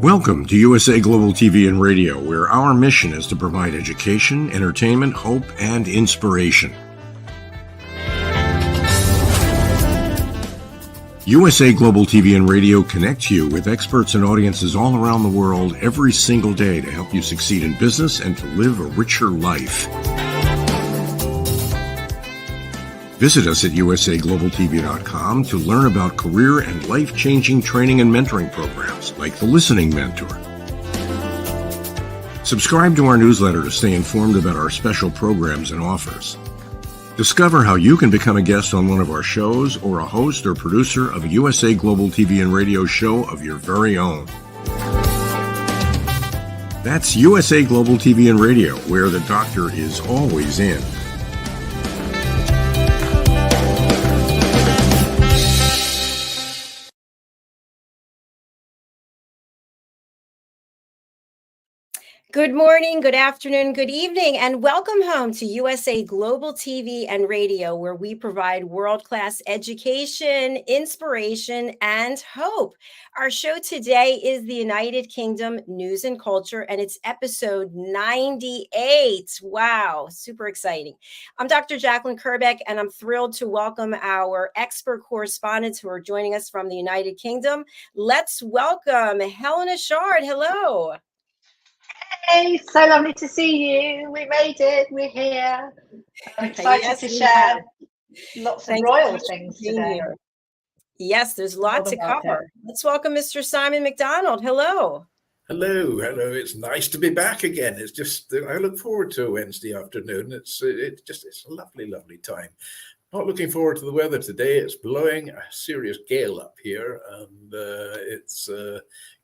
Welcome to USA Global TV and Radio, where our mission is to provide education, entertainment, hope, and inspiration. USA Global TV and Radio connects you with experts and audiences all around the world every single day to help you succeed in business and to live a richer life. Visit us at usaglobaltv.com to learn about career and life-changing training and mentoring programs like the Listening Mentor. Subscribe to our newsletter to stay informed about our special programs and offers. Discover how you can become a guest on one of our shows or a host or producer of a USA Global TV and Radio show of your very own. That's USA Global TV and Radio, where the doctor is always in. Good morning, good afternoon, good evening, and welcome home to USA Global TV and Radio, where we provide world-class education, inspiration, and hope. Our show today is the United Kingdom News and Culture, and it's episode 98. Wow, super exciting. I'm Dr. Jacalyn Kerbeck, and I'm thrilled to welcome our expert correspondents who are joining us from the United Kingdom. Let's welcome HELENA CHARD. Hello. Hey, so lovely to see you. We made it. We're here. I'm excited to share lots of royal things today. Yes, there's a lot to cover. Let's welcome Mr. Simon MacDonald. Hello. Hello. It's nice to be back again. It's just I look forward to a Wednesday afternoon. It's a lovely time. Not looking forward to the weather today. It's blowing a serious gale up here, and it's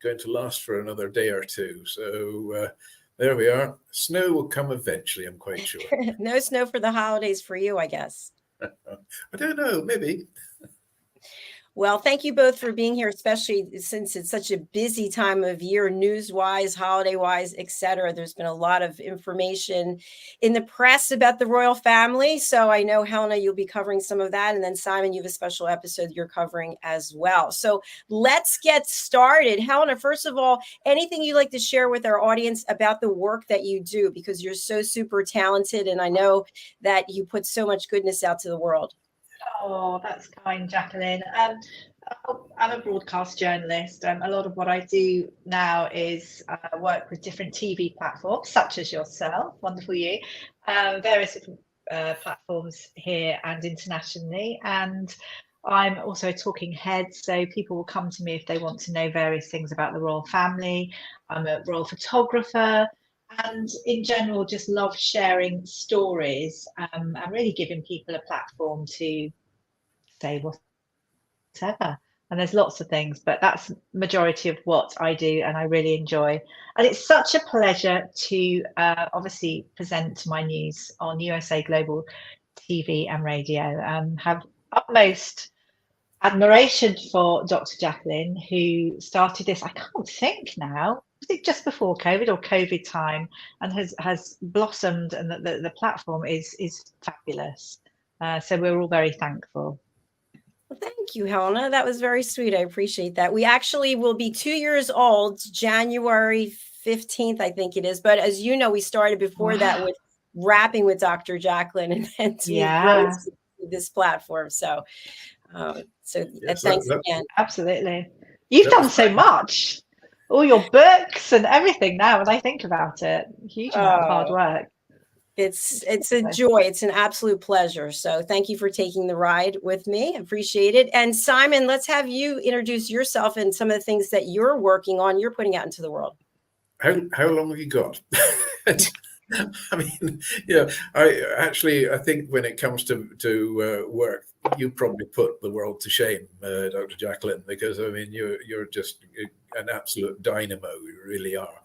going to last for another day or two. So there we are. Snow will come eventually, I'm quite sure. No snow for the holidays for you, I guess. I don't know, maybe. Well, thank you both for being here, especially since it's such a busy time of year, news-wise, holiday-wise, etc. There's been a lot of information in the press about the royal family. So I know, HELENA, you'll be covering some of that. And then, Simon, you have a special episode you're covering as well. So let's get started. HELENA, first of all, anything you'd like to share with our audience about the work that you do, because you're so super talented. And I know that you put so much goodness out to the world. Oh, that's kind, Jacalyn. I'm a broadcast journalist. A lot of what I do now is work with different TV platforms, such as yourself, wonderful you, various different platforms here and internationally. And I'm also a talking head, so people will come to me if they want to know various things about the royal family. I'm a royal photographer. And in general, just love sharing stories and really giving people a platform to say whatever. And there's lots of things, but that's majority of what I do and I really enjoy. And it's such a pleasure to obviously present my news on USA Global TV and Radio. Have utmost admiration for Dr. Jacalyn, who started this, I can't think now, was it just before COVID or COVID time, and has blossomed, and the platform is fabulous. So we're all very thankful. Well, thank you, HELENA. That was very sweet. I appreciate that. We actually will be 2 years old, January 15th, I think it is. But as you know, we started before that with rapping with Dr. Jacalyn, and then to this platform. So thanks again. Absolutely. You've done so much. All your books and everything now, when I think about it, huge amount of hard work. It's a joy. It's an absolute pleasure. So thank you for taking the ride with me. Appreciate it. And Simon, let's have you introduce yourself and some of the things that you're working on, you're putting out into the world. How long have you got? I mean, I think when it comes to work, you probably put the world to shame, Dr. Jacalyn, because I mean, you're just an absolute dynamo. You really are.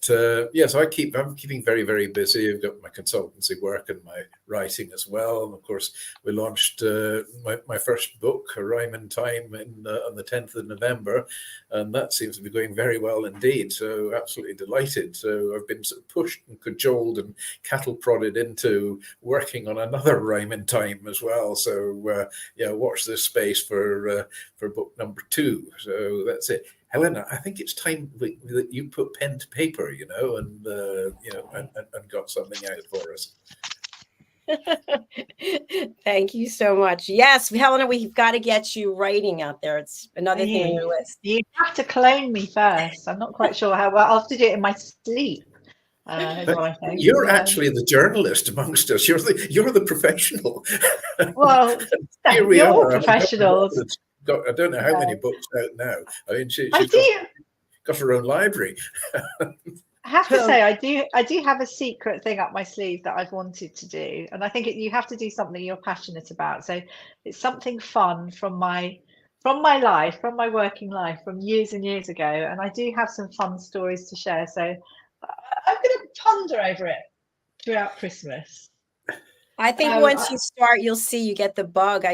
So I'm keeping very, very busy. I've got my consultancy work and my writing as well. And of course, we launched my first book, A Rhyme in Time, on the 10th of November, and that seems to be going very well indeed. So absolutely delighted. So I've been sort of pushed and cajoled and cattle prodded into working on another Rhyme in Time as well. So watch this space for book number 2. So that's it. Helena, I think it's time that you put pen to paper, you know, and and got something out for us. Thank you so much. Yes, Helena, we've got to get you writing out there. It's another thing on your list. You have to clone me first. I'm not quite sure how well. I'll have to do it in my sleep. Is what I think. You're actually the journalist amongst us. You're the professional. Well, here we you're are. all professionals. I don't know how many books out now. I mean, she's got her own library. I have to say, I do have a secret thing up my sleeve that I've wanted to do, and I think you have to do something you're passionate about. So it's something fun from my life, from my working life, from years and years ago, and I do have some fun stories to share. So I'm going to ponder over it throughout Christmas. I think once you start, you'll see you get the bug.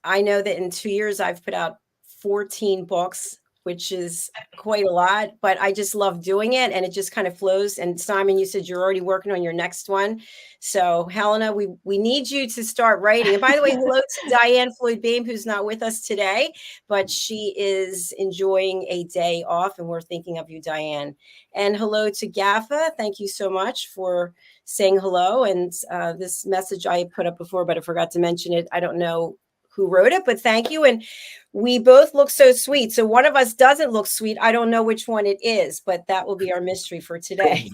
I know that in 2 years I've put out 14 books, which is quite a lot, but I just love doing it, and it just kind of flows. And Simon, you said you're already working on your next one. So Helena, we need you to start writing. And by the way, hello to DIANN FLOYD, who's not with us today, but she is enjoying a day off, and we're thinking of you, DIANN. And hello to Gaffa. Thank you so much for saying hello. And this message I put up before, but I forgot to mention it. I don't know who wrote it, but thank you. And we both look so sweet. So one of us doesn't look sweet. I don't know which one it is, but that will be our mystery for today.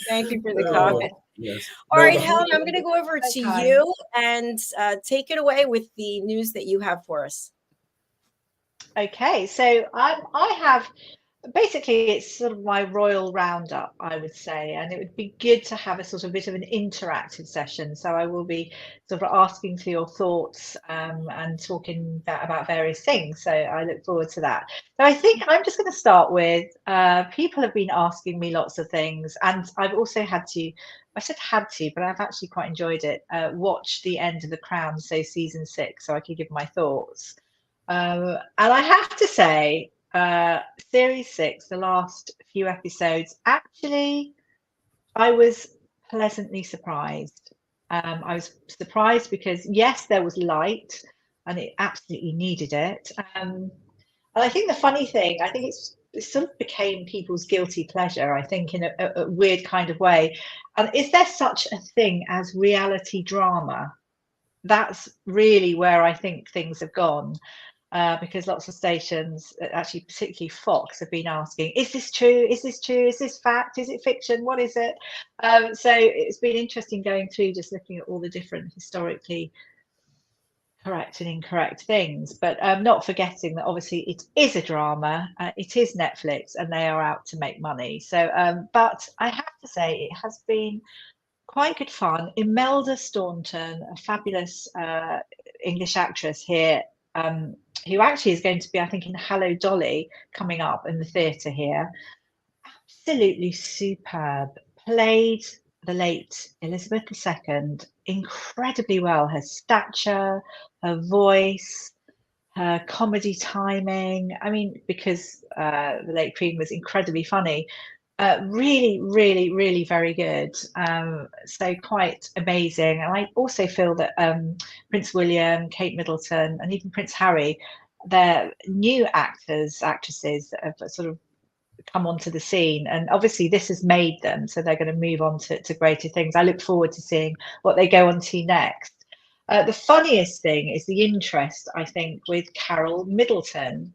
Thank you for the comment. Yes. All right, Helen, I'm going to go over to you and take it away with the news that you have for us. Okay, so I have, basically it's sort of my royal roundup, I would say, and it would be good to have a sort of bit of an interactive session. So I will be sort of asking for your thoughts and talking about various things. So I look forward to that. So I think I'm just going to start with, people have been asking me lots of things, and I've also had to, I said had to, but I've actually quite enjoyed it, watch the end of The Crown, so season 6, so I could give my thoughts. And I have to say, series 6, the last few episodes, actually I was pleasantly surprised. I was surprised because yes, there was light and it absolutely needed it, and I think the funny thing, I think it sort of became people's guilty pleasure, I think, in a weird kind of way. And is there such a thing as reality drama? That's really where I think things have gone. Because lots of stations, actually particularly Fox, have been asking, is this true? Is this true? Is this fact? Is it fiction? What is it? So it's been interesting going through, just looking at all the different historically correct and incorrect things, but not forgetting that obviously it is a drama, it is Netflix, and they are out to make money. So, but I have to say it has been quite good fun. Imelda Staunton, a fabulous English actress here, who actually is going to be, I think, in Hello Dolly coming up in the theatre here. Absolutely superb. Played the late Elizabeth II incredibly well. Her stature, her voice, her comedy timing. I mean, because the late Queen was incredibly funny. Really, really, really very good. So quite amazing. And I also feel that Prince William, Kate Middleton, and even Prince Harry, they're new actresses that have sort of come onto the scene. And obviously this has made them, so they're going to move on to greater things. I look forward to seeing what they go on to next. The funniest thing is the interest, I think, with Carol Middleton,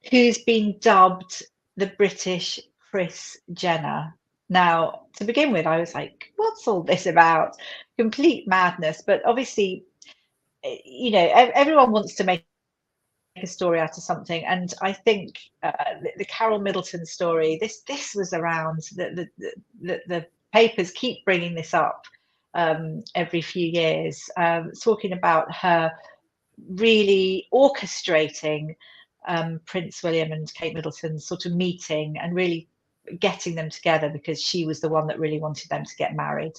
who's been dubbed the British Kris Jenner. Now, to begin with, I was like, what's all this about? Complete madness. But obviously, you know, everyone wants to make a story out of something. And I think the Carol Middleton story, this was around, the papers keep bringing this up every few years, talking about her really orchestrating Prince William and Kate Middleton's sort of meeting and really getting them together, because she was the one that really wanted them to get married,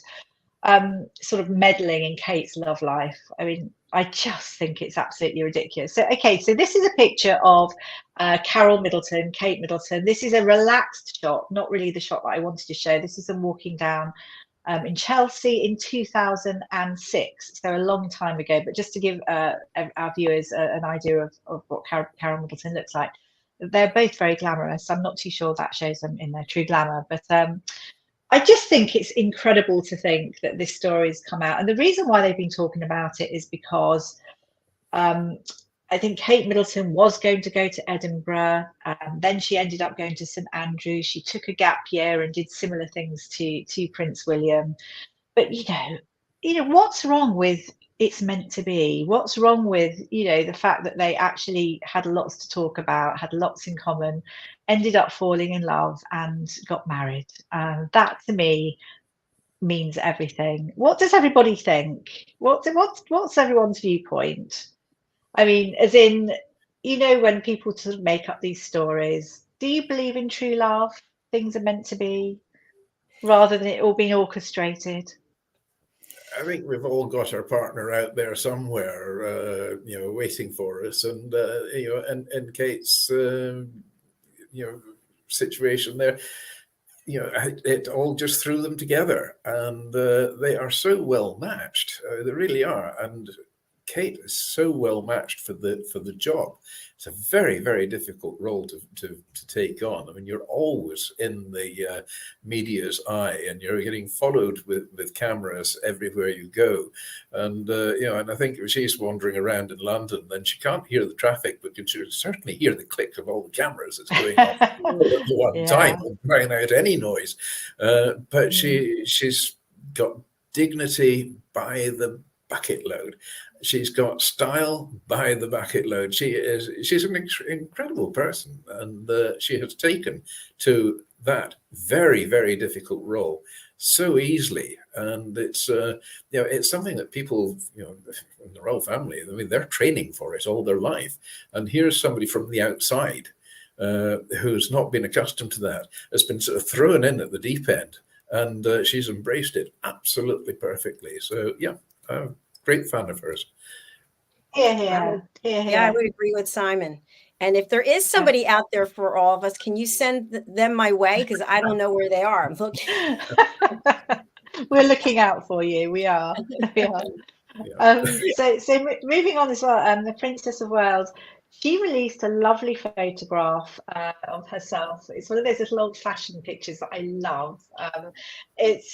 sort of meddling in Kate's love life. I mean, I just think it's absolutely ridiculous. So, okay, so this is a picture of Carol Middleton, Kate Middleton. This is a relaxed shot, not really the shot that I wanted to show. This is them walking down in Chelsea in 2006, so a long time ago. But just to give our viewers an idea of what Carol Middleton looks like, they're both very glamorous. I'm not too sure that shows them in their true glamour, but I just think it's incredible to think that this story has come out. And the reason why they've been talking about it is because I think Kate Middleton was going to go to Edinburgh, then she ended up going to St Andrews. She took a gap year and did similar things to Prince William. But you know what's wrong with It's Meant to Be? What's wrong with the fact that they actually had lots to talk about, had lots in common, ended up falling in love and got married? That to me means everything. What does everybody think? What's everyone's viewpoint? I mean, as in, when people sort of make up these stories, do you believe in true love? Things are meant to be, rather than it all being orchestrated? I think we've all got our partner out there somewhere, waiting for us, and and Kate's, situation there, it all just threw them together, and they are so well matched. They really are, and Kate is so well matched for the job. It's a very, very difficult role to take on. I mean, you're always in the media's eye, and you're getting followed with cameras everywhere you go. And and I think if she's wandering around in London, then she can't hear the traffic, but you can certainly hear the click of all the cameras that's going on at one time, crying out any noise. But she's got dignity by the bucket load. She's got style by the bucket load. She's an incredible person, and she has taken to that very, very difficult role so easily. And it's it's something that people in the royal family, I mean, they're training for it all their life. And here's somebody from the outside who's not been accustomed to that, has been sort of thrown in at the deep end, and she's embraced it absolutely perfectly. So great fan of hers. Yeah, I would agree with Simon. And if there is somebody out there for all of us, can you send them my way? Because I don't know where they are. I'm looking. We're looking out for you. We are. So moving on as well, the Princess of Wales, she released a lovely photograph of herself. It's one of those little old-fashioned pictures that I love.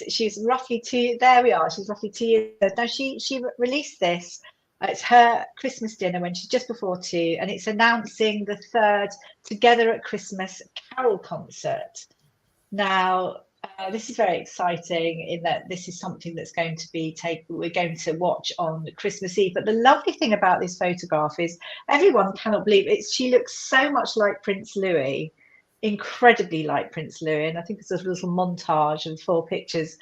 She's roughly she's roughly 2 years old. Now she released this. It's her Christmas dinner when she's just before 2, and it's announcing the 3rd Together at Christmas Carol concert. Now, this is very exciting in that this is something that's going to be we're going to watch on Christmas Eve. But the lovely thing about this photograph is everyone cannot believe it. She looks so much like Prince Louis, incredibly like Prince Louis. And I think it's a little montage of 4 pictures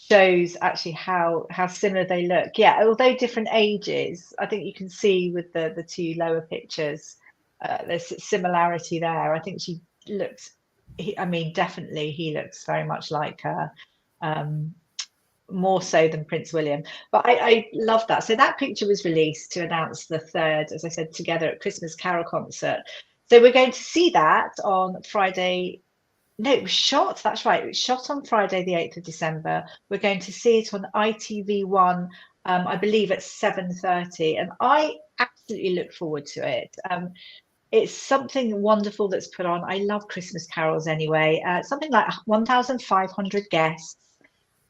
shows actually how similar they look. Yeah, although different ages, I think you can see with the 2 lower pictures, there's similarity there. I think she looks, definitely he looks very much like her, more so than Prince William. But I love that. So that picture was released to announce the 3rd, as I said, Together at Christmas Carol concert. So we're going to see that on Friday. No, it was shot. That's right. It was shot on Friday, the 8th of December. We're going to see it on ITV1, I believe at 7:30. And I absolutely look forward to it. It's something wonderful that's put on. I love Christmas carols anyway. Something like 1,500 guests.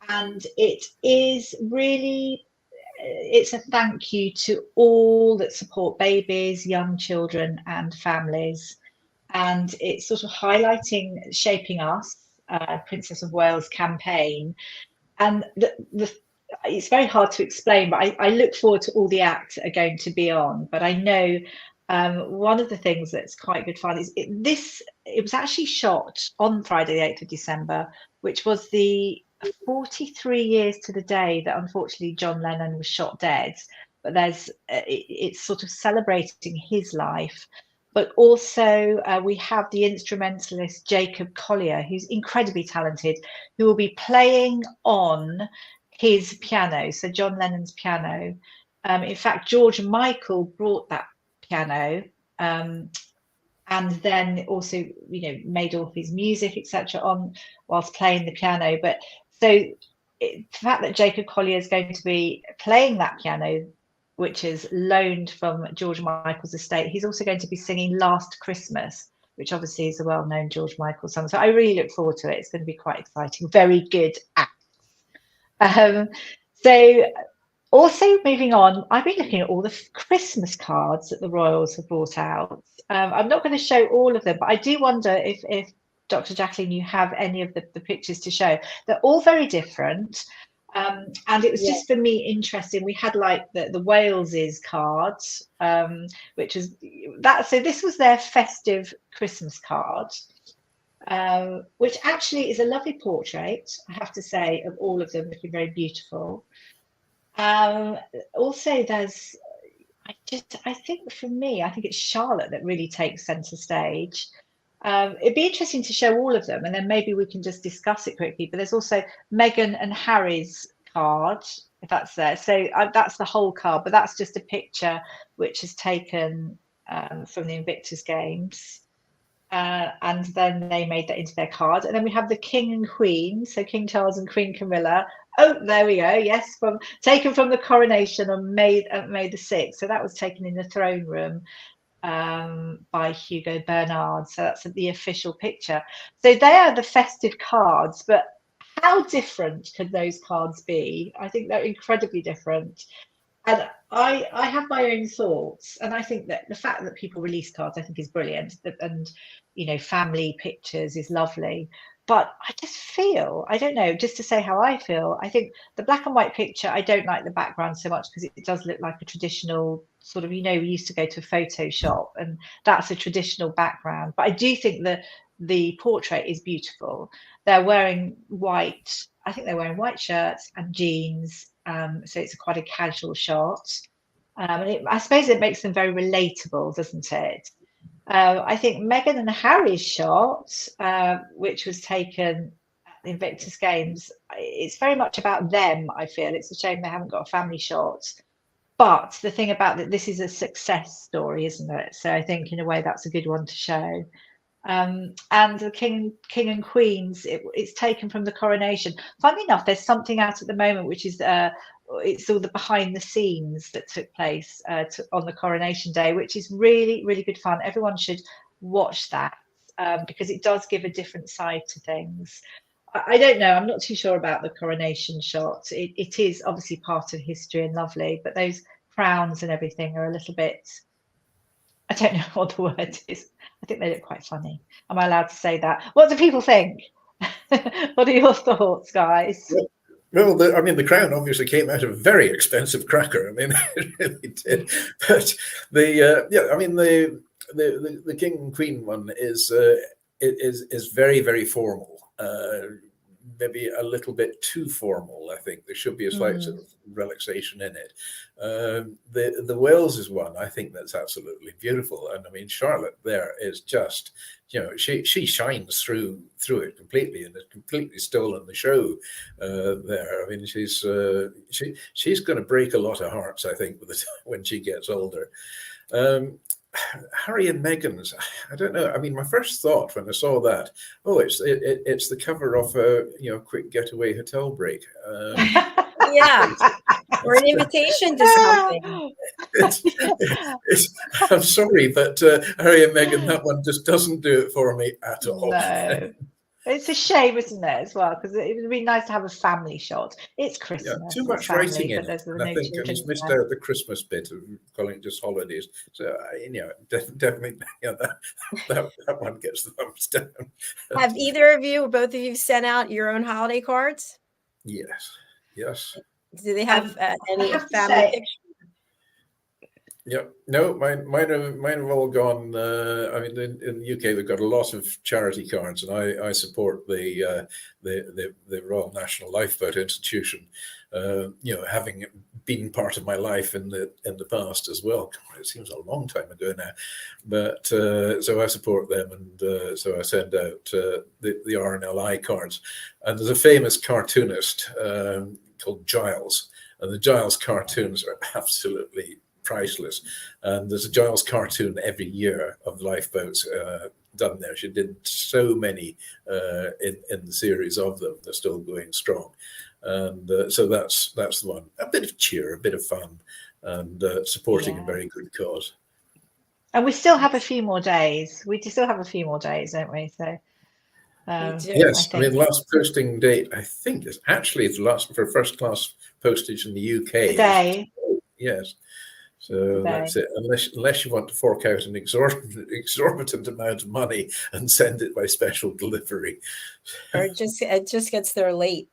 And it is really, it's a thank you to all that support babies, young children and families. And it's sort of highlighting Shaping Us, Princess of Wales campaign. And it's very hard to explain, but I look forward to all the acts that are going to be on. But I know one of the things that's quite good fun is it was actually shot on Friday, the 8th of December, which was the 43 years to the day that unfortunately John Lennon was shot dead. But it's sort of celebrating his life. But also we have the instrumentalist Jacob Collier, who's incredibly talented, who will be playing on his piano, so John Lennon's piano. In fact, George Michael brought that piano, and then also, made all of his music, etc., on whilst playing the piano. But so the fact that Jacob Collier is going to be playing that piano, which is loaned from George Michael's estate, he's also going to be singing Last Christmas, which obviously is a well-known George Michael song. So I really look forward to it. It's going to be quite exciting. Very good act. So also moving on, I've been looking at all the Christmas cards that the Royals have brought out. I'm not going to show all of them, but I do wonder if Dr. Jacalyn, you have any of the pictures to show. They're all very different. And it was just for me interesting. We had like the Wales's card, which is that. So this was their festive Christmas card, which actually is a lovely portrait, I have to say, of all of them, looking very beautiful. Also, there's, I think for me, I think it's Charlotte that really takes centre stage. It'd be interesting to show all of them, and then maybe we can just discuss it quickly. But there's also Meghan and Harry's card, if that's there. So that's the whole card, but that's just a picture which is taken from the Invictus Games. And then they made that into their card. And then we have the King and Queen, so King Charles and Queen Camilla. Oh, there we go. Yes, taken from the coronation on May the 6th. So that was taken in the throne room by Hugo Bernard. So that's the official picture. So they are the festive cards, but how different could those cards be? I think they're incredibly different. And I have my own thoughts, and I think that the fact that people release cards, I think, is brilliant, and you know, family pictures is lovely. But I just feel, I don't know, just to say how I feel, I think the black and white picture, I don't like the background so much because it does look like a traditional sort of, you know, we used to go to a photo shop and that's a traditional background. But I do think that the portrait is beautiful. They're wearing white, I think they're wearing white shirts and jeans. So it's quite a casual shot. And I suppose it makes them very relatable, doesn't it? I think Meghan and Harry's shot, which was taken at the Invictus Games, it's very much about them, I feel. It's a shame they haven't got a family shot. But the thing about that, this is a success story, isn't it? So I think in a way that's a good one to show. And the King and Queens, it's taken from the coronation. Funnily enough, there's something out at the moment which is it's all the behind the scenes that took place on the coronation day, which is really, really good fun. Everyone should watch that because it does give a different side to things. I don't know, I'm not too sure about the coronation shot. It is obviously part of history and lovely, but those crowns and everything are a little bit, I don't know what the word is. I think they look quite funny. Am I allowed to say that? What do people think? What are your thoughts, guys? Well, the crown obviously came out of a very expensive cracker. I mean, it really did. But the King and Queen one is very, very formal. Maybe a little bit too formal. I think there should be a slight sort of relaxation in it. The Wales's one, I think that's absolutely beautiful. And I mean, Charlotte there is just, you know, she shines through it completely, and has completely stolen the show there. I mean, she's going to break a lot of hearts, I think, when she gets older. Harry and Meghan's, I don't know. I mean, my first thought when I saw that, it's the cover of a quick getaway hotel break. Yeah, or an invitation to something. I'm sorry, but Harry and Meghan, that one just doesn't do it for me at all. No. It's a shame, isn't it, as well? Because it would be nice to have a family shot. It's Christmas. Yeah, too much family, writing in it. And I think he's missed out the Christmas bit of calling it just holidays. So, definitely, that one gets the thumbs down. Have either of you or both of you sent out your own holiday cards? Yes. Do they have any family pictures? Yeah, no, mine have all gone. I mean, in the UK, they've got a lot of charity cards, and I support the Royal National Lifeboat Institution. Having been part of my life in the past as well. It seems a long time ago now, but so I support them, and so I send out the RNLI cards. And there's a famous cartoonist called Giles, and the Giles cartoons are absolutely priceless. And there's a Giles cartoon every year of lifeboats done there. She did so many in the series of them. They're still going strong. And so that's the one. A bit of cheer, a bit of fun, and supporting a very good cause. And we still have a few more days. We still have a few more days, don't we? So yes, I mean, last posting date, I think, is actually the last for first class postage in the UK. Today. Yes. So that's it. Unless you want to fork out an exorbitant amount of money and send it by special delivery, or it just gets there late.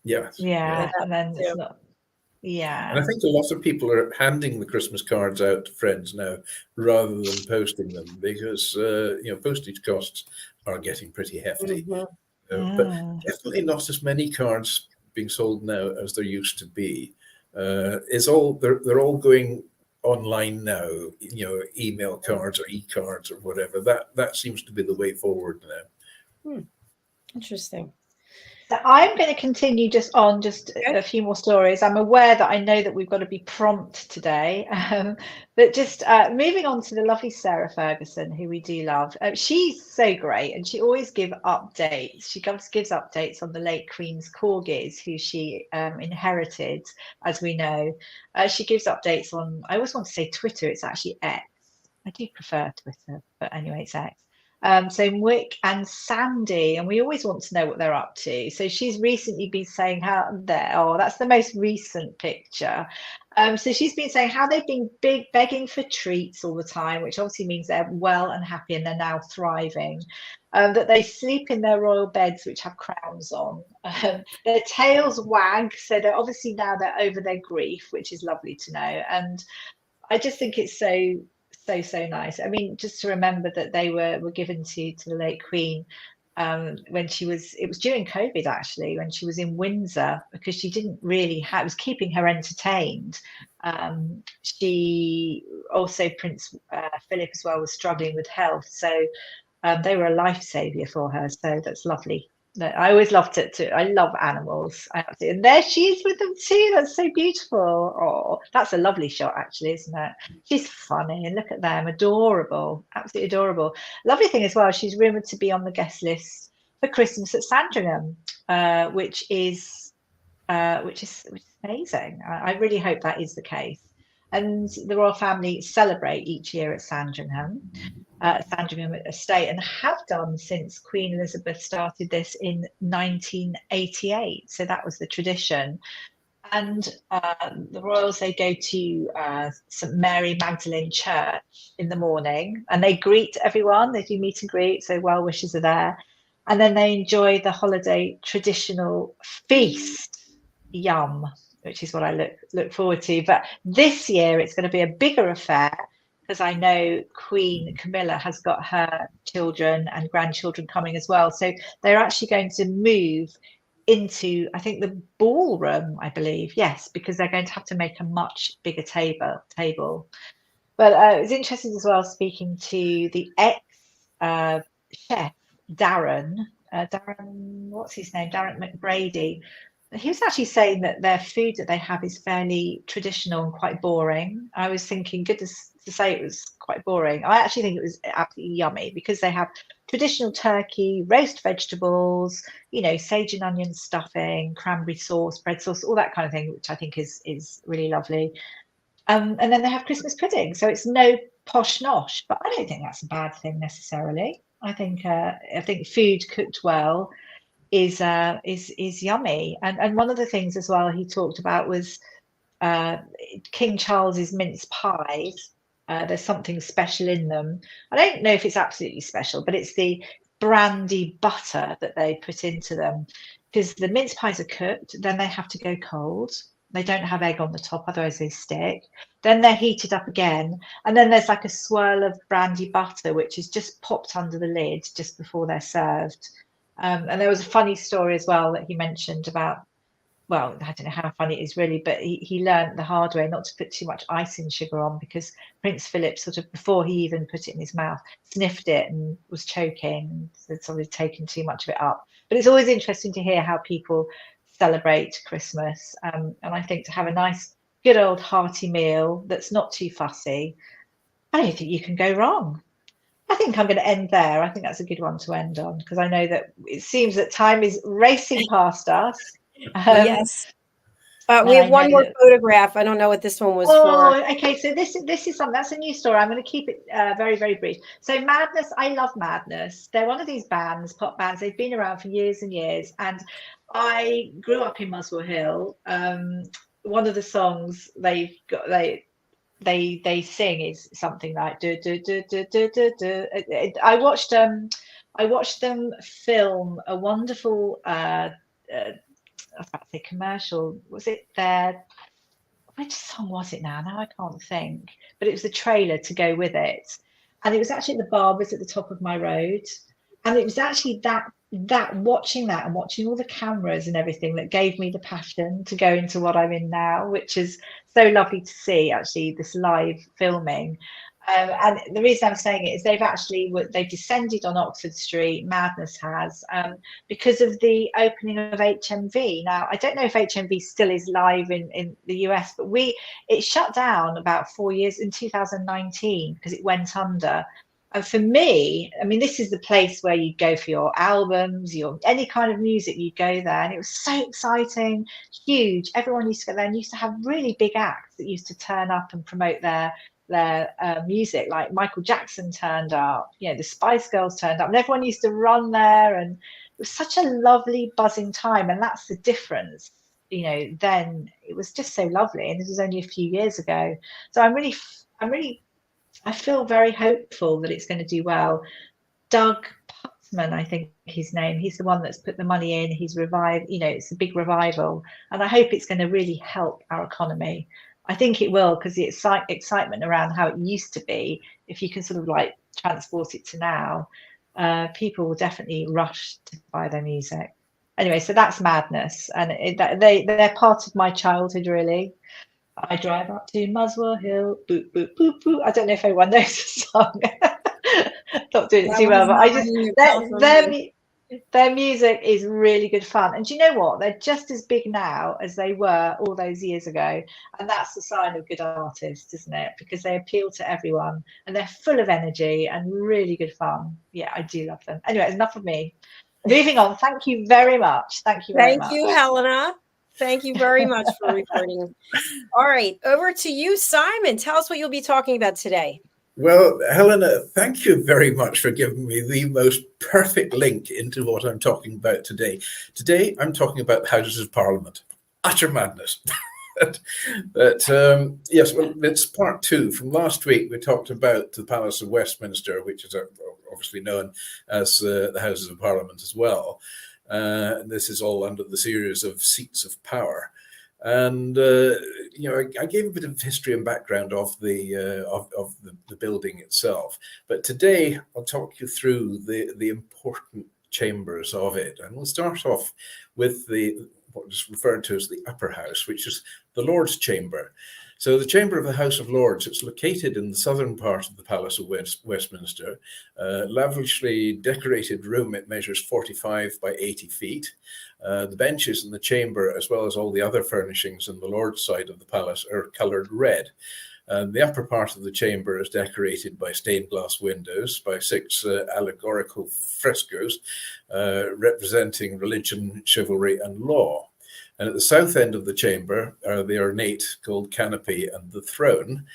Yes. Yeah, and then it's not. Yeah. And I think a lot of people are handing the Christmas cards out to friends now rather than posting them because postage costs are getting pretty hefty. But definitely not as many cards being sold now as there used to be. They're all going online now, email cards or e-cards or whatever. That seems to be the way forward now. Interesting. So I'm going to continue just a few more stories. I'm aware that I know that we've got to be prompt today, but just moving on to the lovely Sarah Ferguson, who we do love. She's so great, and she always gives updates. She gives updates on the late Queen's corgis, who she inherited, as we know. She gives updates on, I always want to say Twitter, it's actually X. I do prefer Twitter, but anyway, it's X. So Wick and Sandy, and we always want to know what they're up to. So she's recently been saying that's the most recent picture. So she's been saying how they've been begging for treats all the time, which obviously means they're well and happy and they're now thriving. That they sleep in their royal beds, which have crowns on. Their tails wag, so they're obviously now they're over their grief, which is lovely to know. And I just think it's so nice. I mean, just to remember that they were given to the late Queen when it was during COVID actually, when she was in Windsor, because she didn't really it was keeping her entertained. She also, Prince Philip as well, was struggling with health, so they were a life savior for her. So that's lovely. I always loved it too. I love animals. And there she is with them too. That's so beautiful. Oh, that's a lovely shot, actually, isn't it? She's funny, and look at them, adorable, absolutely adorable. Lovely thing as well. She's rumoured to be on the guest list for Christmas at Sandringham, which is amazing. I really hope that is the case. And the royal family celebrate each year at Sandringham Estate, and have done since Queen Elizabeth started this in 1988. So that was the tradition. And the royals, they go to St Mary Magdalene Church in the morning, and they greet everyone. They do meet and greet, so well wishers are there. And then they enjoy the holiday traditional feast, yum, which is what I look forward to. But this year it's going to be a bigger affair, because I know Queen Camilla has got her children and grandchildren coming as well. So they're actually going to move into, I think, the ballroom, I believe. Yes, because they're going to have to make a much bigger table. But it was interesting as well, speaking to the ex-chef, Darren, what's his name? Darren McBrady. He was actually saying that their food that they have is fairly traditional and quite boring. I was thinking, goodness, to say it was quite boring. I actually think it was absolutely yummy, because they have traditional turkey, roast vegetables, sage and onion stuffing, cranberry sauce, bread sauce, all that kind of thing, which I think is really lovely. And then they have Christmas pudding. So it's no posh nosh, but I don't think that's a bad thing necessarily. I think food cooked well is yummy. And one of the things as well he talked about was King Charles's mince pies. There's something special in them. I don't know if it's absolutely special, but it's the brandy butter that they put into them, because the mince pies are cooked, then they have to go cold. They don't have egg on the top, otherwise they stick. Then they're heated up again, and then there's like a swirl of brandy butter, which is just popped under the lid just before they're served. And there was a funny story as well that he mentioned about, well, I don't know how funny it is really, but he learned the hard way not to put too much icing sugar on, because Prince Philip, sort of before he even put it in his mouth, sniffed it and was choking. So it's sort of taken too much of it up. But it's always interesting to hear how people celebrate Christmas. And I think to have a nice, good old hearty meal that's not too fussy, I don't think you can go wrong. I think I'm going to end there. I think that's a good one to end on, because I know that it seems that time is racing past us. Yes. We have one more photograph. I don't know what this one was for. Okay. So this is something, that's a new story. I'm going to keep it very, very brief. So Madness, I love Madness. They're one of these bands, pop bands. They've been around for years and years. And I grew up in Muswell Hill. One of the songs they've got, they sing is something like do do do do do do do. I watched them film a wonderful I was about to say commercial. Was it their, which song was it now? Now I can't think. But it was the trailer to go with it. And it was actually the Barbers at the top of my road. And it was actually that watching that and watching all the cameras and everything that gave me the passion to go into what I'm in now, which is so lovely to see, actually, this live filming. And the reason I'm saying it is they've descended on Oxford Street, Madness has, because of the opening of HMV. Now, I don't know if HMV still is live in the US, but it shut down about 4 years in 2019 because it went under. And for me, I mean, this is the place where you go for your albums, any kind of music, you go there. And it was so exciting, huge. Everyone used to go there and used to have really big acts that used to turn up and promote their music. Like Michael Jackson turned up, the Spice Girls turned up, and everyone used to run there. And it was such a lovely, buzzing time. And that's the difference. Then it was just so lovely. And this was only a few years ago. So I feel very hopeful that it's going to do well. Doug Putzman, I think his name, he's the one that's put the money in. He's revived, it's a big revival. And I hope it's going to really help our economy. I think it will, because the excitement around how it used to be, if you can sort of like transport it to now, people will definitely rush to buy their music. Anyway, so that's Madness. And they're part of my childhood, really. I drive up to Muswell Hill, boop, boop, boop, boop. I don't know if everyone knows the song. Not doing it too well, but their music is really good fun. And do you know what? They're just as big now as they were all those years ago. And that's the sign of good artists, isn't it? Because they appeal to everyone and they're full of energy and really good fun. Yeah, I do love them. Anyway, enough of me. Moving on. Thank you very much. Thank you, Helena. Thank you very much for reporting. All right, over to you, Simon. Tell us what you'll be talking about today. Well, Helena, thank you very much for giving me the most perfect link into what I'm talking about today. Today, I'm talking about the Houses of Parliament. Utter madness. Yes, well, it's part two. From last week, we talked about the Palace of Westminster, which is obviously known as the Houses of Parliament as well. And this is all under the series of seats of power. And I gave a bit of history and background of the building itself. But today I'll talk you through the important chambers of it, and we'll start off with what is referred to as the upper house, which is the Lord's Chamber. So the Chamber of the House of Lords, it's located in the southern part of the Palace of Westminster. Lavishly decorated room, it measures 45 by 80 feet. The benches in the chamber, as well as all the other furnishings in the Lord's side of the palace, are coloured red. The upper part of the chamber is decorated by stained glass windows, by 6 allegorical frescoes representing religion, chivalry and law. And at the south end of the chamber are the ornate gold canopy and the throne.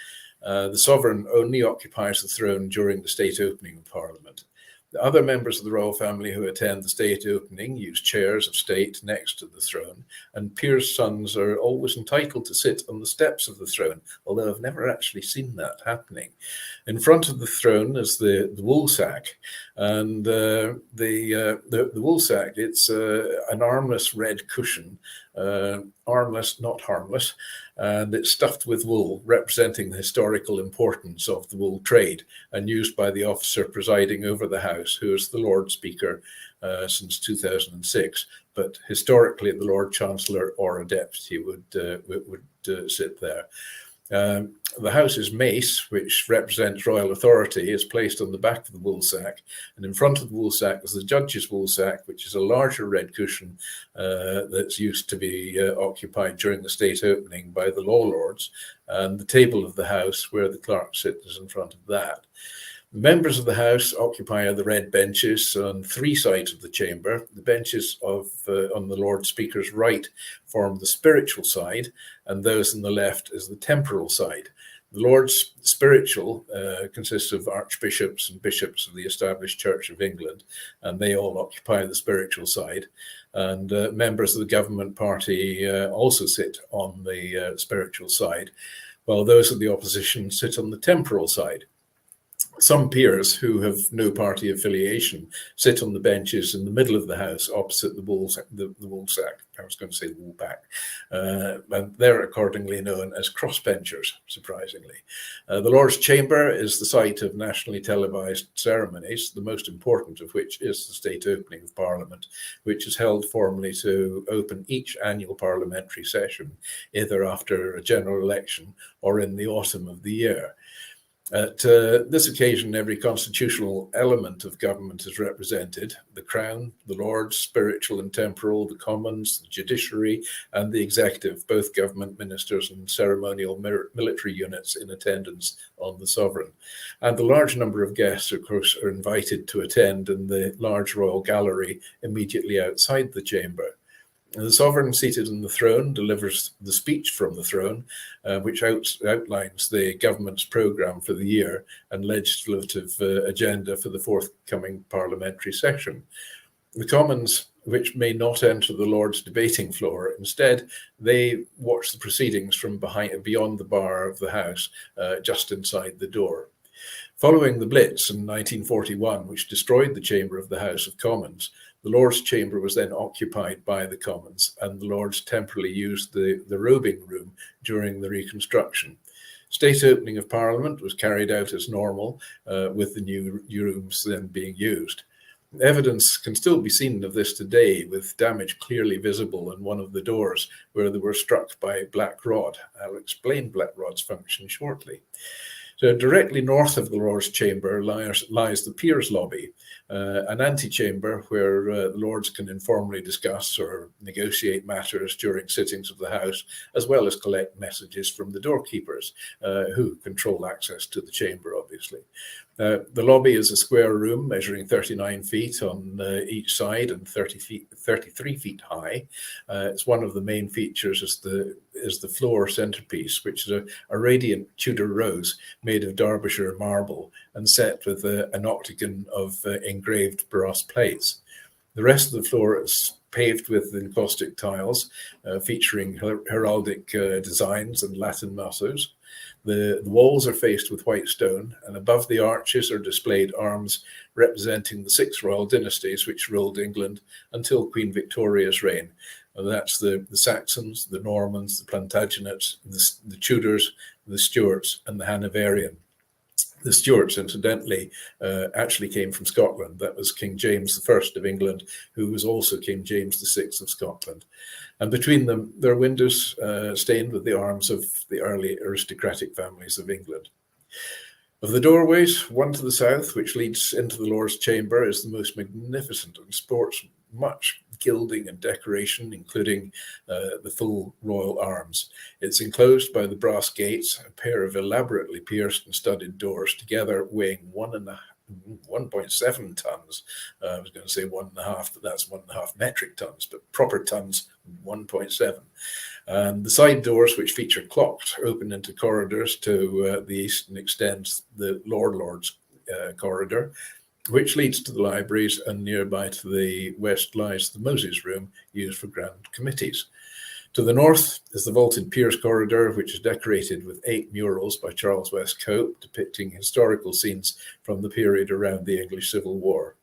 The sovereign only occupies the throne during the state opening of Parliament. The other members of the royal family who attend the state opening use chairs of state next to the throne, and peers' sons are always entitled to sit on the steps of the throne, although I've never actually seen that happening. In front of the throne is the woolsack, and the woolsack, it's an armless red cushion, armless, not harmless, and it's stuffed with wool, representing the historical importance of the wool trade, and used by the officer presiding over the House, who is the Lord Speaker since 2006. But historically, the Lord Chancellor or a deputy would sit there. The House's mace, which represents royal authority, is placed on the back of the woolsack, and in front of the woolsack is the judge's woolsack, which is a larger red cushion that's used to be occupied during the state opening by the law lords, and the table of the House, where the clerk sits, is in front of that. Members of the House occupy the red benches on three sides of the chamber. The benches on the Lord Speaker's right form the spiritual side, and those on the left is the temporal side. The Lord's spiritual consists of archbishops and bishops of the established Church of England, and they all occupy the spiritual side. And members of the government party also sit on the spiritual side, while those of the opposition sit on the temporal side. Some peers who have no party affiliation sit on the benches in the middle of the House opposite the woolsack. I was going to say woolpack. And they're accordingly known as crossbenchers, surprisingly. The Lord's Chamber is the site of nationally televised ceremonies, the most important of which is the state opening of Parliament, which is held formally to open each annual parliamentary session, either after a general election or in the autumn of the year. At this occasion, every constitutional element of government is represented: the Crown, the Lords, spiritual and temporal, the Commons, the judiciary, and the executive, both government ministers and ceremonial military units in attendance on the sovereign. And a large number of guests, of course, are invited to attend in the large royal gallery immediately outside the chamber. The sovereign seated on the throne delivers the speech from the throne, which outlines the government's programme for the year and legislative agenda for the forthcoming parliamentary session. The Commons, which may not enter the Lord's debating floor, instead they watch the proceedings from beyond the bar of the House, just inside the door. Following the Blitz in 1941, which destroyed the chamber of the House of Commons, the Lord's Chamber was then occupied by the Commons, and the Lords temporarily used the robing room during the reconstruction. State opening of Parliament was carried out as normal, with the new rooms then being used. Evidence can still be seen of this today, with damage clearly visible in one of the doors where they were struck by black rod. I'll explain black rod's function shortly. So directly north of the Lord's Chamber lies the Peers Lobby, an antechamber where the Lords can informally discuss or negotiate matters during sittings of the House, as well as collect messages from the doorkeepers, who control access to the chamber, obviously. The lobby is a square room measuring 39 feet on each side and 33 feet high. It's one of the main features is the floor centerpiece, which is a radiant Tudor rose made of Derbyshire marble and set with an octagon of engraved brass plates. The rest of the floor is paved with encaustic tiles, featuring heraldic designs and Latin mottos. The walls are faced with white stone, and above the arches are displayed arms representing the 6 royal dynasties which ruled England until Queen Victoria's reign. And that's the Saxons, the Normans, the Plantagenets, the Tudors, the Stuarts, and the Hanoverian. The Stuarts, incidentally, actually came from Scotland. That was King James I of England, who was also King James VI of Scotland. And between them, there are windows stained with the arms of the early aristocratic families of England. Of the doorways, one to the south, which leads into the Lord's Chamber, is the most magnificent and sports much gilding and decoration, including the full royal arms. It's enclosed by the brass gates, a pair of elaborately pierced and studded doors, together weighing 1.7 tons. I was going to say 1.5, but that's 1.5 metric tons, but proper tons, 1.7. And the side doors, which feature clocks, open into corridors to the east and extends the Lord's corridor, which leads to the libraries, and nearby to the west lies the Moses Room, used for grand committees. To the north is the vaulted Peers Corridor, which is decorated with 8 murals by Charles West Cope, depicting historical scenes from the period around the English Civil War.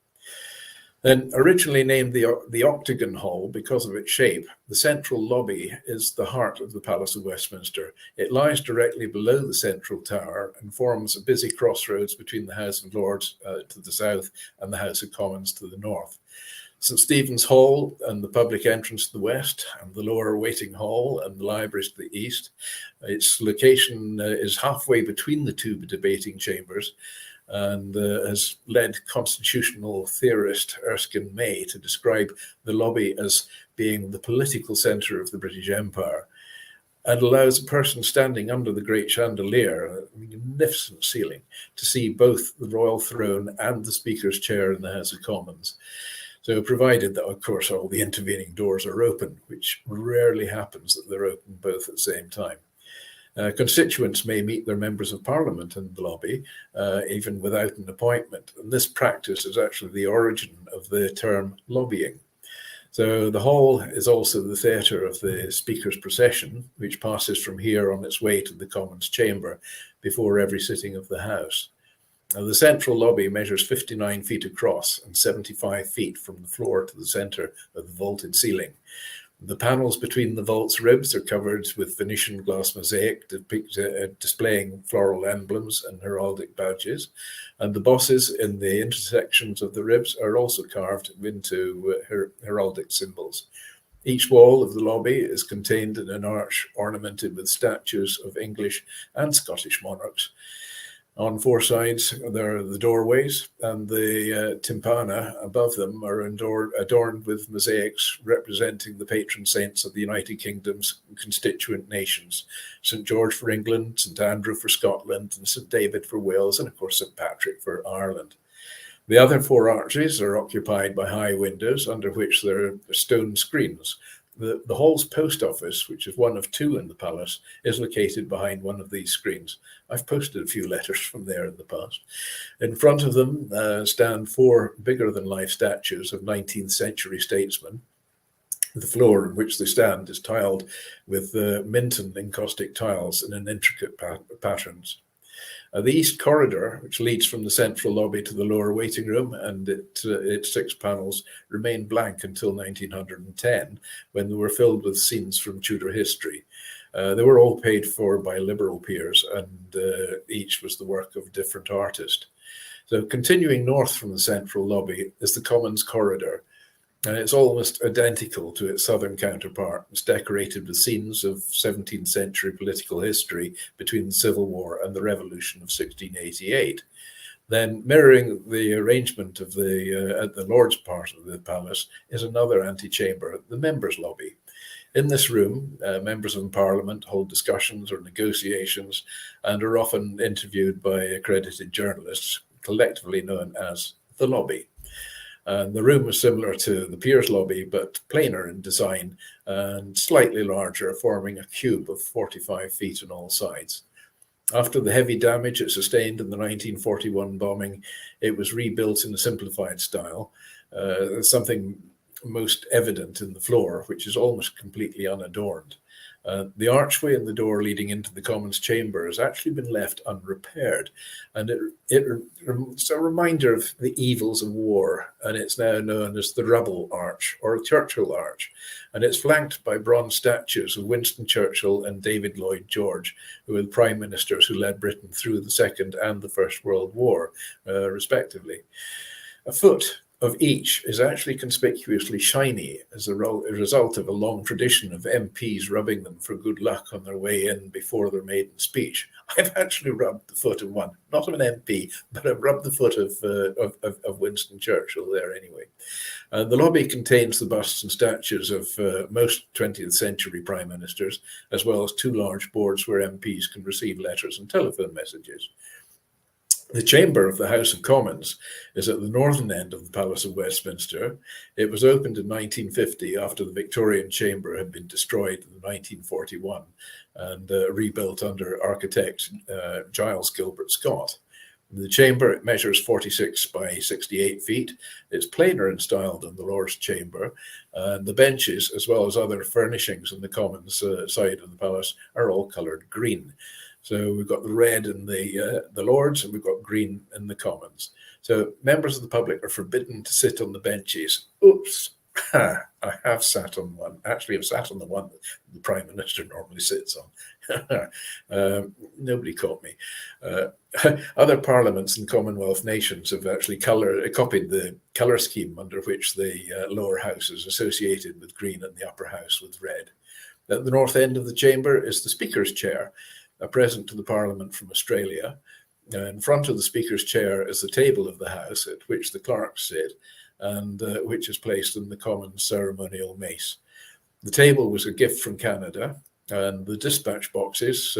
Then, originally named the Octagon Hall because of its shape, the central lobby is the heart of the Palace of Westminster. It lies directly below the central tower and forms a busy crossroads between the House of Lords to the south and the House of Commons to the north. St. Stephen's Hall and the public entrance to the west, and the lower waiting hall and the libraries to the east. Its location is halfway between the 2 debating chambers, and has led constitutional theorist Erskine May to describe the lobby as being the political centre of the British Empire. and allows a person standing under the great chandelier, a magnificent ceiling, to see both the royal throne and the Speaker's chair in the House of Commons. So provided that, of course, all the intervening doors are open, which rarely happens that they're open both at the same time. Constituents may meet their members of parliament in the lobby, even without an appointment. And this practice is actually the origin of the term lobbying. So the hall is also the theatre of the Speaker's procession, which passes from here on its way to the Commons chamber before every sitting of the House. Now, the central lobby measures 59 feet across and 75 feet from the floor to the centre of the vaulted ceiling. The panels between the vault's ribs are covered with Venetian glass mosaic displaying floral emblems and heraldic badges, and the bosses in the intersections of the ribs are also carved into heraldic symbols. Each wall of the lobby is contained in an arch ornamented with statues of English and Scottish monarchs. On four sides, there are the doorways, and the tympana above them are adorned with mosaics representing the patron saints of the United Kingdom's constituent nations: St. George for England, St. Andrew for Scotland, and St. David for Wales, and of course St. Patrick for Ireland. The other four arches are occupied by high windows, under which there are stone screens. The hall's post office, which is one of two in the palace, is located behind one of these screens. I've posted a few letters from there in the past. In front of them stand four bigger-than-life statues of 19th century statesmen. The floor in which they stand is tiled with Minton encaustic tiles in an intricate patterns. The east corridor, which leads from the central lobby to the lower waiting room, and its 6 panels remained blank until 1910, when they were filled with scenes from Tudor history. They were all paid for by Liberal peers, and each was the work of a different artist. So continuing north from the central lobby is the Commons corridor, and it's almost identical to its southern counterpart. It's decorated with scenes of 17th century political history between the Civil War and the Revolution of 1688. Then, mirroring the arrangement of at the Lord's part of the palace, is another antechamber, the members' lobby. In this room, members of Parliament hold discussions or negotiations and are often interviewed by accredited journalists, collectively known as the lobby. And the room is similar to the Peers lobby, but plainer in design and slightly larger, forming a cube of 45 feet on all sides. After the heavy damage it sustained in the 1941 bombing, it was rebuilt in a simplified style, something most evident in the floor, which is almost completely unadorned. The archway and the door leading into the Commons chamber has actually been left unrepaired, and it's a reminder of the evils of war, and it's now known as the Rubble Arch or Churchill Arch, and it's flanked by bronze statues of Winston Churchill and David Lloyd George, who were the prime ministers who led Britain through the Second and the First World War, respectively. A foot of each is actually conspicuously shiny as a result of a long tradition of MPs rubbing them for good luck on their way in before their maiden speech. I've actually rubbed the foot of one, not of an MP, but I've rubbed the foot of Winston Churchill there anyway. The lobby contains the busts and statues of most 20th century prime ministers, as well as 2 large boards where MPs can receive letters and telephone messages. The chamber of the House of Commons is at the northern end of the Palace of Westminster. It was opened in 1950 after the Victorian chamber had been destroyed in 1941 and rebuilt under architect Giles Gilbert Scott. The chamber, it measures 46 by 68 feet. It's plainer in style than the Lord's chamber. And the benches, as well as other furnishings in the Commons side of the palace, are all coloured green. So we've got the red in the Lords, and we've got green in the Commons. So members of the public are forbidden to sit on the benches. Oops, I have sat on one. Actually, I've sat on the one that the Prime Minister normally sits on. Nobody caught me. Other parliaments and Commonwealth nations have actually copied the colour scheme under which the lower house is associated with green and the upper house with red. At the north end of the chamber is the Speaker's chair, a present to the Parliament from Australia. In front of the Speaker's chair is the table of the House at which the clerks sit, and which is placed in the Commons ceremonial mace. The table was a gift from Canada, And the dispatch boxes,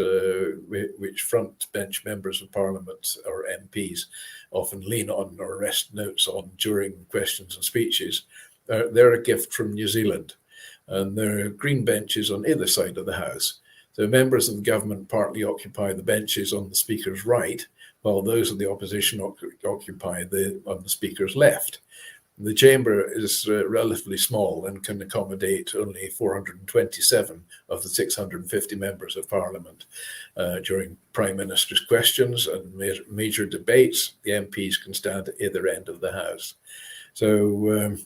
which front bench members of Parliament or MPs often lean on or rest notes on during questions and speeches, they're a gift from New Zealand. And there are green benches on either side of the House. So members of the government partly occupy the benches on the Speaker's right, while those of the opposition occupy on the Speaker's left. The chamber is relatively small and can accommodate only 427 of the 650 members of Parliament. During Prime Minister's questions and major debates, the MPs can stand at either end of the House. So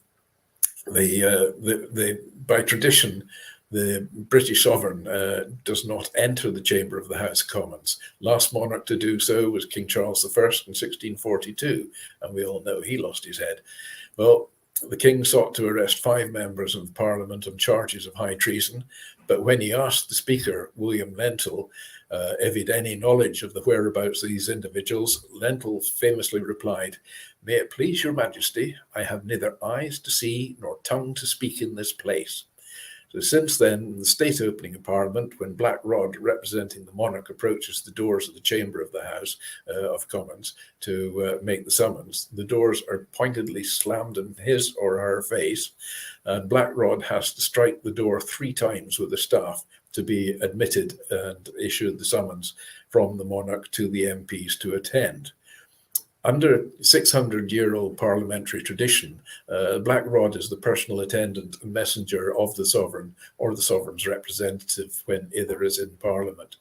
by tradition, the British sovereign does not enter the chamber of the House of Commons. Last monarch to do so was King Charles I in 1642, and we all know he lost his head. Well, the king sought to arrest 5 members of Parliament on charges of high treason, but when he asked the Speaker, William Lentil, if he'd any knowledge of the whereabouts of these individuals, Lentil famously replied, "May it please your Majesty, I have neither eyes to see nor tongue to speak in this place." So since then, the state opening of Parliament, when Black Rod, representing the monarch, approaches the doors of the chamber of the House of Commons to make the summons, the doors are pointedly slammed in his or her face, and Black Rod has to strike the door 3 times with the staff to be admitted and issue the summons from the monarch to the MPs to attend. Under 600-year-old parliamentary tradition, Black Rod is the personal attendant and messenger of the sovereign or the sovereign's representative when either is in Parliament.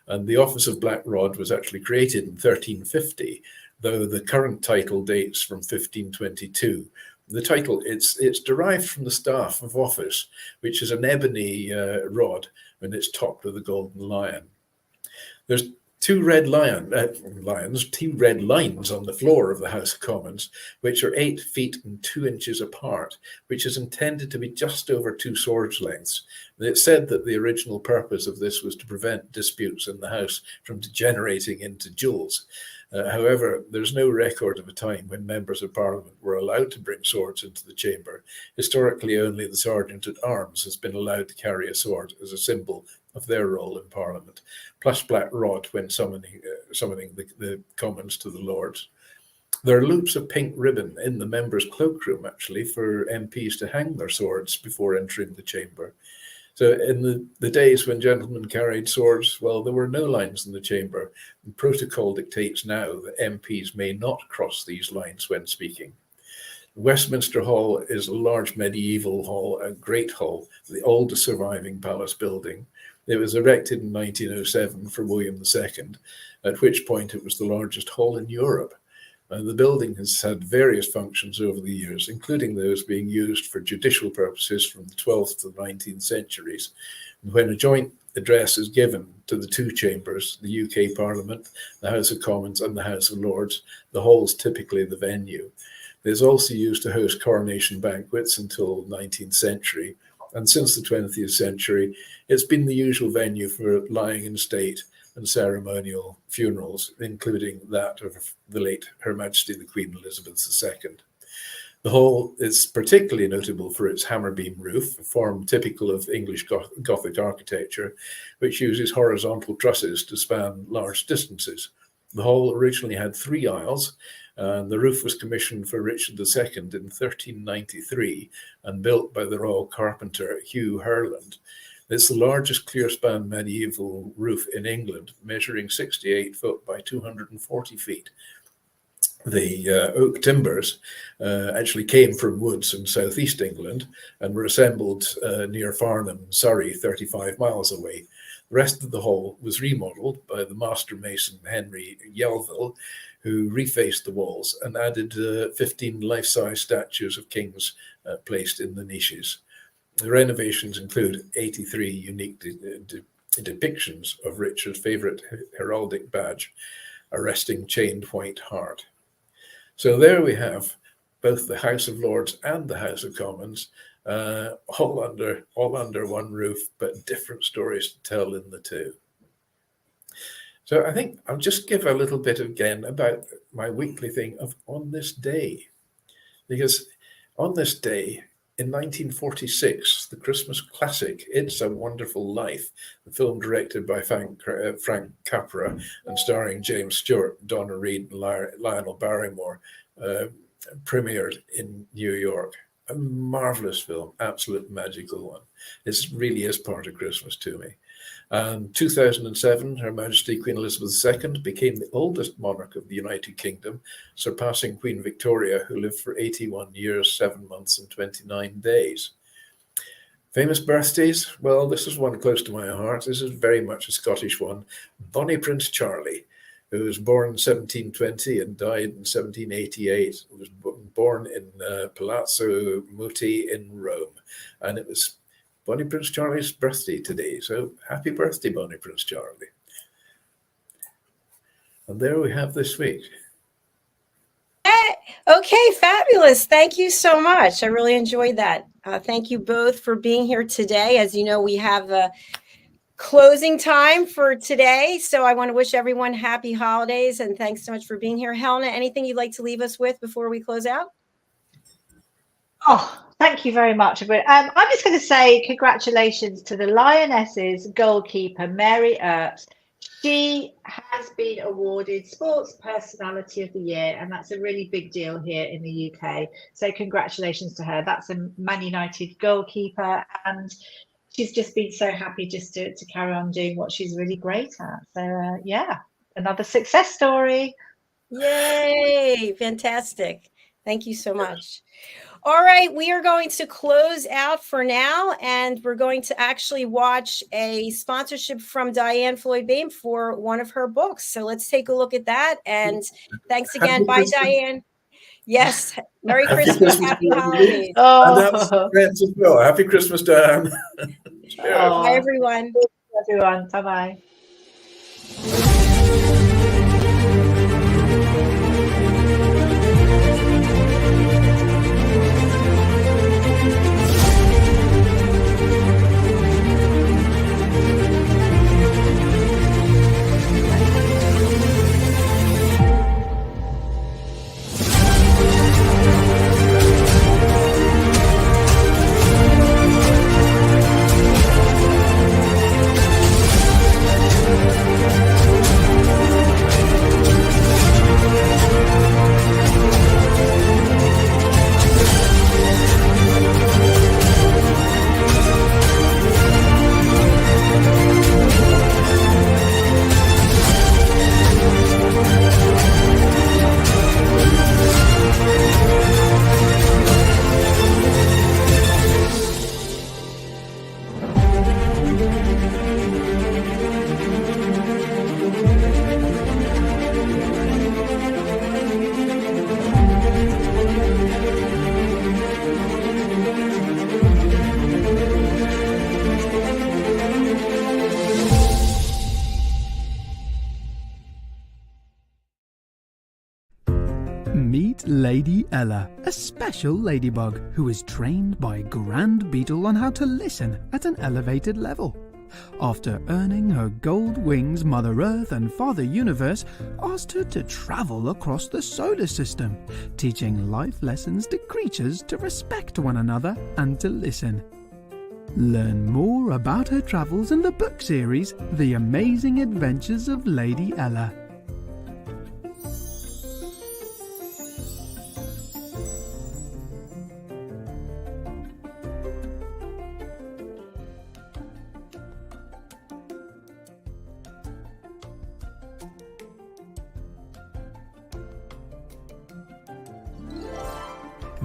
And the office of Black Rod was actually created in 1350, though the current title dates from 1522. The title, it's derived from the staff of office, which is an ebony rod, and it's topped with a golden lion. There's 2 red two red lines on the floor of the House of Commons, which are 8 feet and 2 inches apart, which is intended to be just over 2 swords lengths. And it's said that the original purpose of this was to prevent disputes in the House from degenerating into duels. However, there's no record of a time when members of Parliament were allowed to bring swords into the chamber. Historically, only the Sergeant at Arms has been allowed to carry a sword as a symbol of their role in Parliament, plus Black Rod when summoning the Commons to the Lords. There are loops of pink ribbon in the members' cloakroom, actually, for MPs to hang their swords before entering the chamber. So in the days when gentlemen carried swords, well, there were no lines in the chamber. And protocol dictates now that MPs may not cross these lines when speaking. Westminster Hall is a large medieval hall, a great hall, the oldest surviving palace building. It was erected in 1907 for William II, at which point it was the largest hall in Europe. The building has had various functions over the years, including those being used for judicial purposes from the 12th to the 19th centuries. And when a joint address is given to the 2 chambers, the UK Parliament, the House of Commons and the House of Lords, the hall is typically the venue. It is also used to host coronation banquets until the 19th century. And since the 20th century, it's been the usual venue for lying in state and ceremonial funerals, including that of the late Her Majesty the Queen Elizabeth II. The hall is particularly notable for its hammer beam roof, a form typical of English Gothic architecture, which uses horizontal trusses to span large distances. The hall originally had 3 aisles, and the roof was commissioned for Richard II in 1393 and built by the royal carpenter Hugh Herland. It's the largest clear-span medieval roof in England, measuring 68 foot by 240 feet. The oak timbers actually came from woods in southeast England and were assembled near Farnham, Surrey, 35 miles away. The rest of the hall was remodeled by the master mason Henry Yelville, who refaced the walls and added 15 life-size statues of kings placed in the niches. The renovations include 83 unique depictions of Richard's favourite heraldic badge, a resting chained white hart. So there we have both the House of Lords and the House of Commons, all under one roof, but different stories to tell in the 2. So I think I'll just give a little bit again about my weekly thing of on this day, because on this day in 1946, the Christmas classic, It's a Wonderful Life, the film directed by Frank Capra and starring James Stewart, Donna Reed, and Lionel Barrymore, premiered in New York. A marvelous film, absolute magical one. It really is part of Christmas to me. And 2007, Her Majesty Queen Elizabeth II became the oldest monarch of the United Kingdom, surpassing Queen Victoria, who lived for 81 years, 7 months, and 29 days. Famous birthdays? Well, this is one close to my heart. This is very much a Scottish one. Bonnie Prince Charlie, who was born in 1720 and died in 1788. He was born in Palazzo Muti in Rome. And it was Bonnie Prince Charlie's birthday today. So happy birthday, Bonnie Prince Charlie. And there we have this week. Okay, fabulous. Thank you so much. I really enjoyed that. Thank you both for being here today. As you know, we have a closing time for today. So I want to wish everyone happy holidays and thanks so much for being here. Helena, anything you'd like to leave us with before we close out? Oh, thank you very much. I'm just going to say congratulations to the Lionesses goalkeeper, Mary Earps. She has been awarded Sports Personality of the Year, and that's a really big deal here in the UK. So congratulations to her. That's a Man United goalkeeper, and she's just been so happy just to carry on doing what she's really great at. So, yeah, another success story. Yay, fantastic. Thank you so much. All right, we are going to close out for now, and we're going to actually watch a sponsorship from DIANN FLOYD BOEHM for one of her books. So let's take a look at that. And thanks again. Bye, DIANN. Yes, Merry Christmas, Happy Holidays. Oh, And that's friends as well. Happy Christmas, DIANN. Bye, everyone. Everyone, bye-bye. Meet Lady Ella, a special ladybug who is trained by Grand Beetle on how to listen at an elevated level. After earning her gold wings, Mother Earth and Father Universe asked her to travel across the solar system, teaching life lessons to creatures to respect one another and to listen. Learn more about her travels in the book series, The Amazing Adventures of Lady Ella.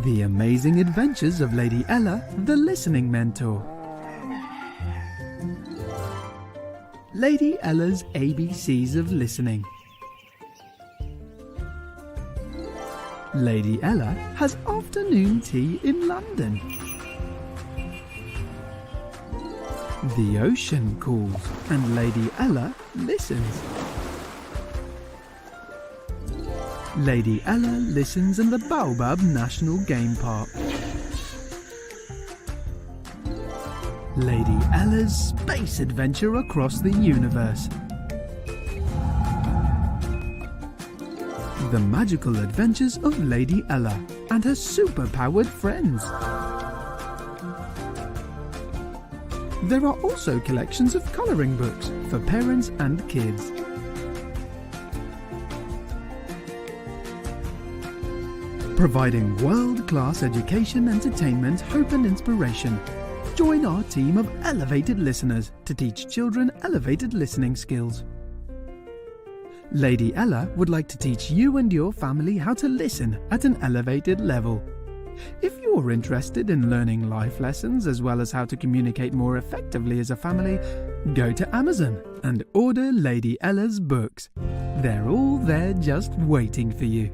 The Amazing Adventures of Lady Ella, the Listening Mentor. Lady Ella's ABCs of Listening. Lady Ella has afternoon tea in London. The ocean calls and Lady Ella listens. Lady Ella listens in the Baobab National Game Park. Lady Ella's space adventure across the universe. The magical adventures of Lady Ella and her super-powered friends. There are also collections of colouring books for parents and kids. Providing world-class education, entertainment, hope and inspiration. Join our team of elevated listeners to teach children elevated listening skills. Lady Ella would like to teach you and your family how to listen at an elevated level. If you're interested in learning life lessons as well as how to communicate more effectively as a family, go to Amazon and order Lady Ella's books. They're all there just waiting for you.